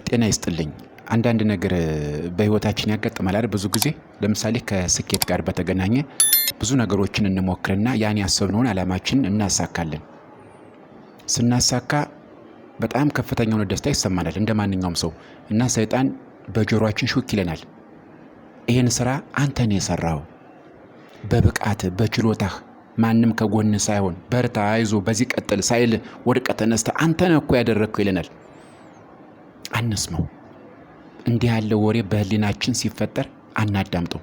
ጤና ይስጥልኝ። አንዳንድ ነገር በህይወታችን ያጋጥማል አይደል? ብዙ ጊዜ ለምሳሌ ከስኬት ጋር በተገናኘ ብዙ ነገሮችን እንሞክርና ያን ያሰብነውን አላማችንን እናሳካለን። ስናሳካ በጣም ከፍተኛ የሆነ ደስታ ይሰማናል እንደማንኛውም ሰው እና ሰይጣን በጆሮአችን ሹክ ይለናል። ይሄን ስራ አንተ ነህ የሰራው፣ በብቃት በችሎታህ፣ ማንም ከጎን ሳይሆን በርታ፣ አይዞ፣ በዚህ ቀጥል ሳይል ወድቀህ ተነስተህ አንተ ነህ እኮ ያደረግከው ይለናል። አንስማው። እንዲህ ያለ ወሬ በህሊናችን ሲፈጠር አናዳምጠው።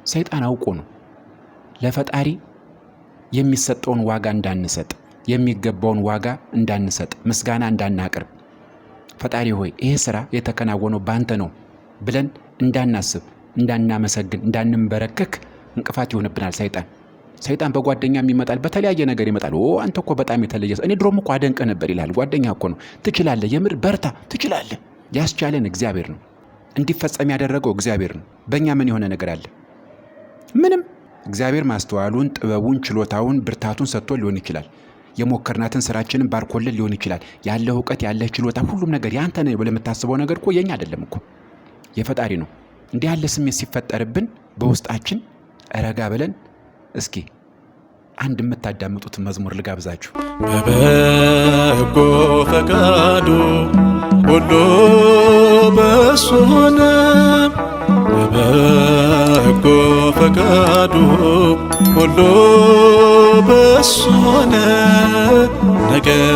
ሰይጣን አውቆ ነው ለፈጣሪ የሚሰጠውን ዋጋ እንዳንሰጥ፣ የሚገባውን ዋጋ እንዳንሰጥ፣ ምስጋና እንዳናቀርብ፣ ፈጣሪ ሆይ ይሄ ስራ የተከናወነው ባንተ ነው ብለን እንዳናስብ፣ እንዳናመሰግን፣ እንዳንንበረከክ እንቅፋት ይሆንብናል ሰይጣን በጓደኛም ይመጣል፣ በተለያየ ነገር ይመጣል። አንተ እኮ በጣም የተለየ፣ እኔ ድሮም እኮ አደንቀ ነበር ይላል። ጓደኛ እኮ ነው። ትችላለህ፣ የምር በርታ፣ ትችላለህ። ያስቻለን እግዚአብሔር ነው። እንዲፈጸም ያደረገው እግዚአብሔር ነው። በእኛ ምን የሆነ ነገር አለ? ምንም። እግዚአብሔር ማስተዋሉን፣ ጥበቡን፣ ችሎታውን፣ ብርታቱን ሰጥቶ ሊሆን ይችላል። የሞከርናትን ስራችንን ባርኮልን ሊሆን ይችላል። ያለህ እውቀት፣ ያለህ ችሎታ፣ ሁሉም ነገር ያንተ ነው ብለህ የምታስበው ነገር እኮ የኛ አይደለም እኮ የፈጣሪ ነው። እንዲህ ያለ ስሜት ሲፈጠርብን በውስጣችን ረጋ ብለን እስኪ አንድ የምታዳምጡት መዝሙር ልጋብዛችሁ። በበጎ ፈቃዱ ሁሉ በእሱ ሆነ፣ በበጎ ፈቃዱ ሁሉ በእሱ ሆነ፣ ነገር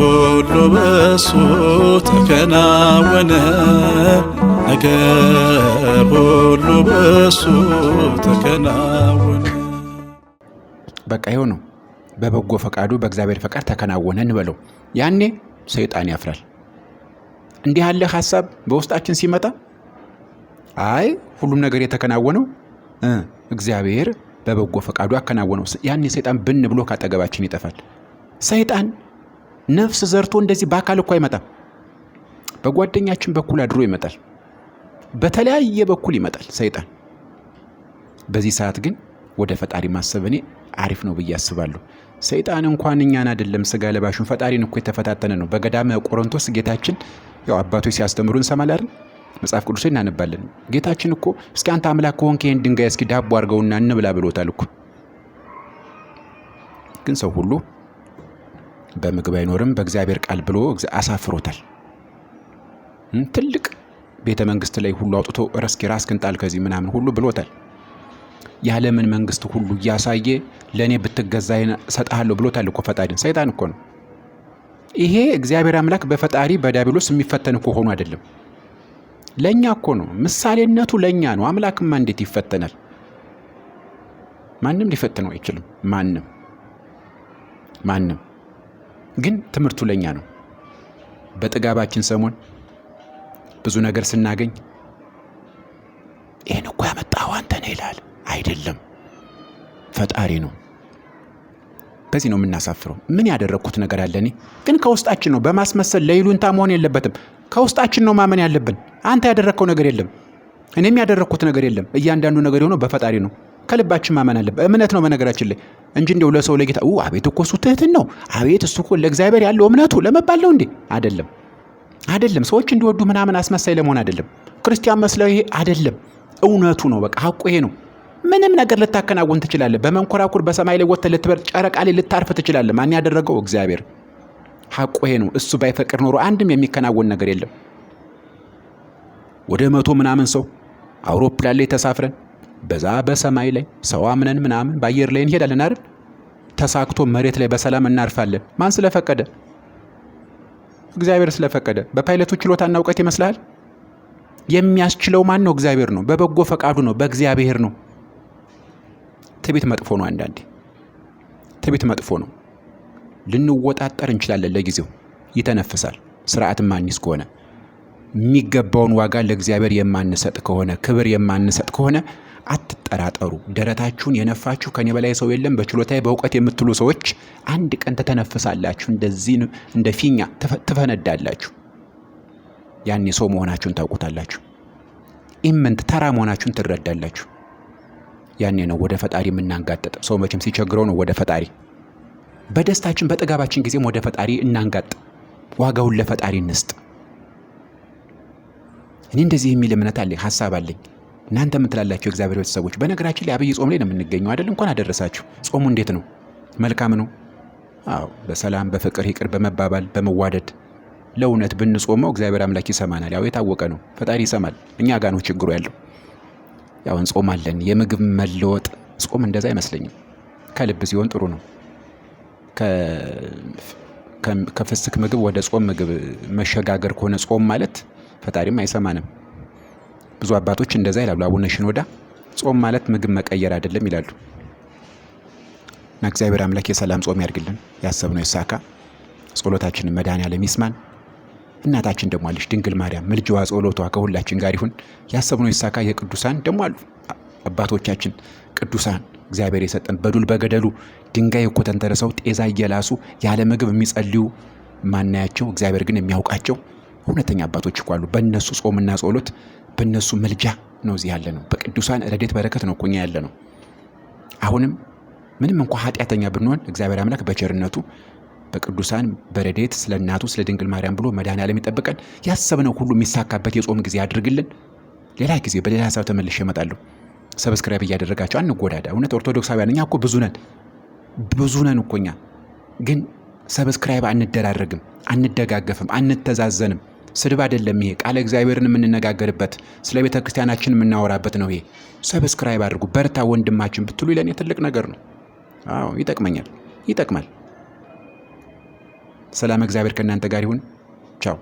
ሁሉ በእሱ ተከናወነ፣ ነገር ሁሉ በእሱ ተከናወነ። በቃ ይኸው ነው። በበጎ ፈቃዱ በእግዚአብሔር ፈቃድ ተከናወነ እንበለው። ያኔ ሰይጣን ያፍራል። እንዲህ ያለ ሐሳብ በውስጣችን ሲመጣ አይ ሁሉም ነገር የተከናወነው እግዚአብሔር በበጎ ፈቃዱ አከናወነው፣ ያኔ ሰይጣን ብን ብሎ ካጠገባችን ይጠፋል። ሰይጣን ነፍስ ዘርቶ እንደዚህ በአካል እኮ አይመጣም። በጓደኛችን በኩል አድሮ ይመጣል። በተለያየ በኩል ይመጣል ሰይጣን። በዚህ ሰዓት ግን ወደ ፈጣሪ ማሰብ እኔ አሪፍ ነው ብዬ አስባለሁ። ሰይጣን እንኳን እኛን አይደለም ስጋ ለባሹን ፈጣሪን እኮ የተፈታተነ ነው። በገዳመ ቆሮንቶስ ጌታችን ያው አባቶች ሲያስተምሩ እንሰማለን አይደል? መጽሐፍ ቅዱስ እናነባለን። ጌታችን እኮ እስኪ አንተ አምላክ ከሆንክ ይሄን ድንጋይ እስኪ ዳቦ አድርገውና እንብላ ብሎታል እኮ። ግን ሰው ሁሉ በምግብ አይኖርም በእግዚአብሔር ቃል ብሎ አሳፍሮታል። ትልቅ ቤተ መንግስት ላይ ሁሉ አውጥቶ ራስክን ጣል ከዚህ ምናምን ሁሉ ብሎታል። የዓለምን መንግስት ሁሉ እያሳየ ለእኔ ብትገዛ እሰጥሃለሁ ብሎታል እኮ ፈጣሪን። ሰይጣን እኮ ነው ይሄ። እግዚአብሔር አምላክ በፈጣሪ በዲያብሎስ የሚፈተን እኮ ሆኖ አይደለም፣ ለእኛ እኮ ነው። ምሳሌነቱ ለእኛ ነው። አምላክማ እንዴት ይፈተናል? ማንም ሊፈትነው አይችልም። ማንም ግን ትምህርቱ ለእኛ ነው። በጥጋባችን ሰሞን ብዙ ነገር ስናገኝ ይህን እኮ ያመጣኸው አንተ ነህ ይላል። አይደለም፣ ፈጣሪ ነው። በዚህ ነው የምናሳፍረው። ምን ያደረግኩት ነገር አለ? እኔ ግን ከውስጣችን ነው። በማስመሰል ለይሉንታ መሆን የለበትም። ከውስጣችን ነው ማመን ያለብን። አንተ ያደረግከው ነገር የለም፣ እኔም ያደረግኩት ነገር የለም። እያንዳንዱ ነገር የሆነው በፈጣሪ ነው። ከልባችን ማመን አለብን። እምነት ነው በነገራችን ላይ እንጂ እንደው ለሰው ለጌታ አቤት እኮ እሱ ትህትን ነው፣ አቤት እሱ እኮ ለእግዚአብሔር ያለው እምነቱ ለመባል ነው እንዴ? አይደለም። ሰዎች እንዲወዱ ምናምን አስመሳይ ለመሆን አይደለም። ክርስቲያን መስለው ይሄ አይደለም። እውነቱ ነው። በቃ ሐቁ ይሄ ነው። ምንም ነገር ልታከናወን ትችላለህ። በመንኮራኩር በሰማይ ላይ ወጥተህ ልትበር፣ ጨረቃ ላይ ልታርፍ ትችላለህ። ማን ያደረገው? እግዚአብሔር። ሐቁ ይሄ ነው። እሱ ባይፈቅድ ኖሮ አንድም የሚከናወን ነገር የለም። ወደ 100 ምናምን ሰው አውሮፕላን ላይ ተሳፍረን በዛ በሰማይ ላይ ሰው አምነን ምናምን በአየር ላይ እንሄዳለን አይደል? ተሳክቶ መሬት ላይ በሰላም እናርፋለን። ማን ስለፈቀደ? እግዚአብሔር ስለፈቀደ። በፓይለቱ ችሎታና እውቀት ይመስልሃል? የሚያስችለው ማን ነው? እግዚአብሔር ነው። በበጎ ፈቃዱ ነው። በእግዚአብሔር ነው። ትዕቢት መጥፎ ነው። አንዳንዴ ትዕቢት መጥፎ ነው። ልንወጣጠር እንችላለን። ለጊዜው ይተነፍሳል። ስርዓትን ማንይዝ ከሆነ፣ የሚገባውን ዋጋ ለእግዚአብሔር የማንሰጥ ከሆነ፣ ክብር የማንሰጥ ከሆነ አትጠራጠሩ። ደረታችሁን የነፋችሁ ከኔ በላይ ሰው የለም በችሎታዬ በእውቀት የምትሉ ሰዎች አንድ ቀን ተተነፍሳላችሁ። እንደዚህ እንደ ፊኛ ትፈነዳላችሁ። ያኔ ሰው መሆናችሁን ታውቁታላችሁ። ኢምንት ተራ መሆናችሁን ትረዳላችሁ። ያኔ ነው ወደ ፈጣሪ የምናንጋጥጥ። ሰው መቼም ሲቸግረው ነው ወደ ፈጣሪ። በደስታችን በጥጋባችን ጊዜም ወደ ፈጣሪ እናንጋጥ። ዋጋውን ለፈጣሪ እንስጥ። እኔ እንደዚህ የሚል እምነት አለኝ፣ ሀሳብ አለኝ። እናንተ ምን ትላላችሁ እግዚአብሔር ቤተሰቦች? በነገራችን ላይ አብይ ጾም ላይ ነው የምንገኘው አይደል? እንኳን አደረሳችሁ። ጾሙ እንዴት ነው? መልካም ነው። አዎ፣ በሰላም በፍቅር ይቅር በመባባል በመዋደድ ለእውነት ብንጾመው እግዚአብሔር አምላክ ይሰማናል። ያው የታወቀ ነው፣ ፈጣሪ ይሰማል። እኛ ጋር ነው ችግሩ ያለው። ያው እንጾማለን። የምግብ መለወጥ ጾም እንደዛ አይመስለኝም። ከልብ ሲሆን ጥሩ ነው። ከፍስክ ምግብ ወደ ጾም ምግብ መሸጋገር ከሆነ ጾም ማለት ፈጣሪም አይሰማንም። ብዙ አባቶች እንደዛ ይላሉ። አቡነ ሽኖዳ ጾም ማለት ምግብ መቀየር አይደለም ይላሉ። እና እግዚአብሔር አምላክ የሰላም ጾም ያድርግልን፣ ያሰብነው ይሳካ፣ ጸሎታችንን መድኃኔዓለም ይስማን። እናታችን ደግሞ አለች ድንግል ማርያም፣ ምልጃዋ ጸሎቷ ከሁላችን ጋር ይሁን። ያሰብነው ይሳካ። የቅዱሳን ደግሞ አሉ አባቶቻችን ቅዱሳን እግዚአብሔር የሰጠን በዱል በገደሉ ድንጋይ እኮ ተንተርሰው ጤዛ እየላሱ ያለ ምግብ የሚጸልዩ ማናያቸው፣ እግዚአብሔር ግን የሚያውቃቸው እውነተኛ አባቶች እኮ አሉ። በእነሱ ጾምና ጸሎት በእነሱ ምልጃ ነው እዚህ ያለ ነው። በቅዱሳን ረድኤት በረከት ነው እኮ እኛ ያለ ነው። አሁንም ምንም እንኳ ኃጢአተኛ ብንሆን እግዚአብሔር አምላክ በቸርነቱ በቅዱሳን በረድኤት ስለ እናቱ ስለ ድንግል ማርያም ብሎ መድኃኔዓለም ይጠብቀን። ያሰብነው ሁሉ የሚሳካበት የጾም ጊዜ አድርግልን። ሌላ ጊዜ በሌላ ሀሳብ ተመልሼ እመጣለሁ። ሰብስክራይብ እያደረጋቸው አንጎዳዳ። እውነት ኦርቶዶክሳውያን እኛ እኮ ብዙ ነን እኮ እኛ ግን ሰብስክራይብ አንደራረግም፣ አንደጋገፍም፣ አንተዛዘንም። ስድብ አይደለም ይሄ፣ ቃለ እግዚአብሔርን የምንነጋገርበት ስለ ቤተ ክርስቲያናችን የምናወራበት ነው ይሄ። ሰብስክራይብ አድርጉ። በርታ ወንድማችን ብትሉ ለኔ ትልቅ ነገር ነው። አዎ ይጠቅመኛል፣ ይጠቅማል። ሰላም እግዚአብሔር ከእናንተ ጋር ይሁን። ቻው